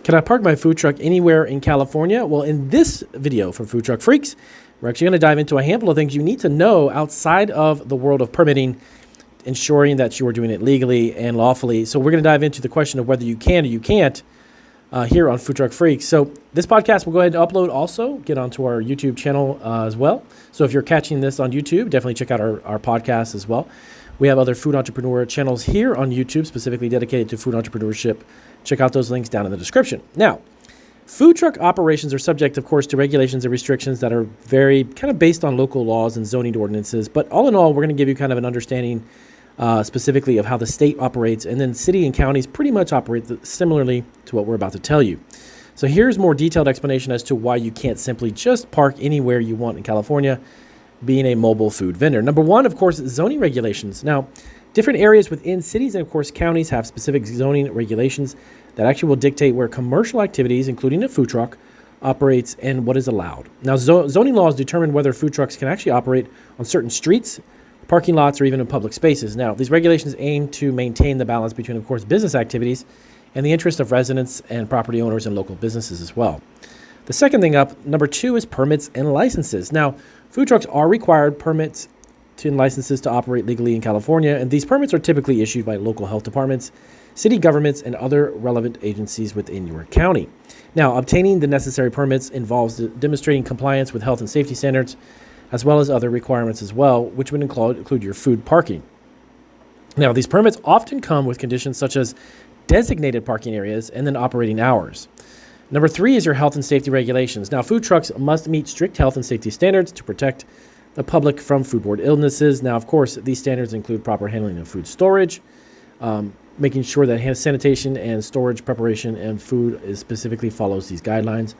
Can I park my food truck anywhere in California? Well, in this video from Food Truck Freaks, we're actually going to dive into a handful of things you need to know outside of the world of permitting, ensuring that you are doing it legally and lawfully. So we're going to dive into the question of whether you can or you can't here on Food Truck Freaks. So this podcast will go ahead and upload also, get onto our YouTube channel as well. So if you're catching this on YouTube, definitely check out our podcast as well. We have other food entrepreneur channels here on YouTube, specifically dedicated to food entrepreneurship. Check out those links down in the description. Now, food truck operations are subject, of course, to regulations and restrictions that are very kind of based on local laws and zoning ordinances. But all in all, we're going to give you kind of an understanding specifically of how the state operates, and then city and counties pretty much operate similarly to what we're about to tell you. So here's more detailed explanation as to why you can't simply just park anywhere you want in California being a mobile food vendor. Number one, of course, zoning regulations. Now, different areas within cities and, of course, counties have specific zoning regulations that actually will dictate where commercial activities, including a food truck, operates and what is allowed. Now, zoning laws determine whether food trucks can actually operate on certain streets, parking lots, or even in public spaces. Now, these regulations aim to maintain the balance between, of course, business activities and the interest of residents and property owners and local businesses as well. The second thing up, number two, is permits and licenses. Now, food trucks are required permits and licenses to operate legally in California, and these permits are typically issued by local health departments, city governments, and other relevant agencies within your county. Now, obtaining the necessary permits involves demonstrating compliance with health and safety standards, as well as other requirements as well, which would include your food parking. Now, these permits often come with conditions such as designated parking areas and then operating hours. Number three is your health and safety regulations. Now, food trucks must meet strict health and safety standards to protect the public from foodborne illnesses. Now, of course, these standards include proper handling of food storage, making sure that hand sanitation and storage preparation and food specifically follows these guidelines.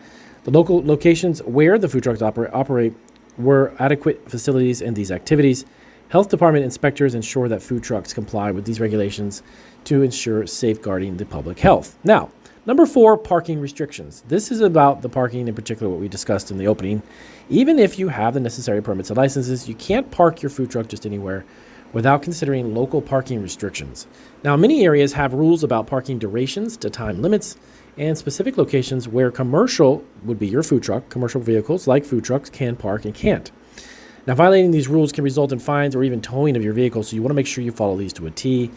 The local locations where the food trucks operate were adequate facilities in these activities. Health department inspectors ensure that food trucks comply with these regulations to ensure safeguarding the public health. Now, number four, parking restrictions. This is about the parking, in particular what we discussed in the opening. Even if you have the necessary permits and licenses, you can't park your food truck just anywhere without considering local parking restrictions. Now, many areas have rules about parking durations to time limits and specific locations where commercial would be your food truck, commercial vehicles like food trucks can park and can't. Now, violating these rules can result in fines or even towing of your vehicle, so you want to make sure you follow these to a T.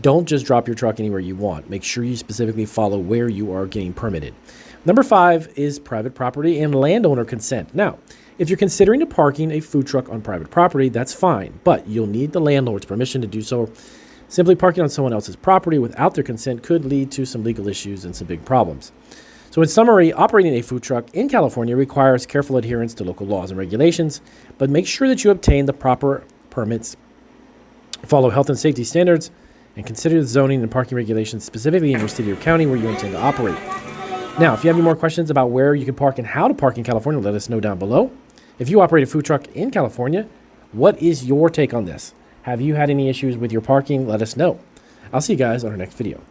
Don't just drop your truck anywhere you want. Make sure you specifically follow where you are getting permitted. Number five is private property and landowner consent. Now, if you're considering parking a food truck on private property, that's fine, but you'll need the landlord's permission to do so. Simply parking on someone else's property without their consent could lead to some legal issues and some big problems. So in summary, operating a food truck in California requires careful adherence to local laws and regulations, but make sure that you obtain the proper permits, follow health and safety standards, and consider the zoning and parking regulations specifically in your city or county where you intend to operate. Now, if you have any more questions about where you can park and how to park in California, let us know down below. If you operate a food truck in California, what is your take on this? Have you had any issues with your parking? Let us know. I'll see you guys on our next video.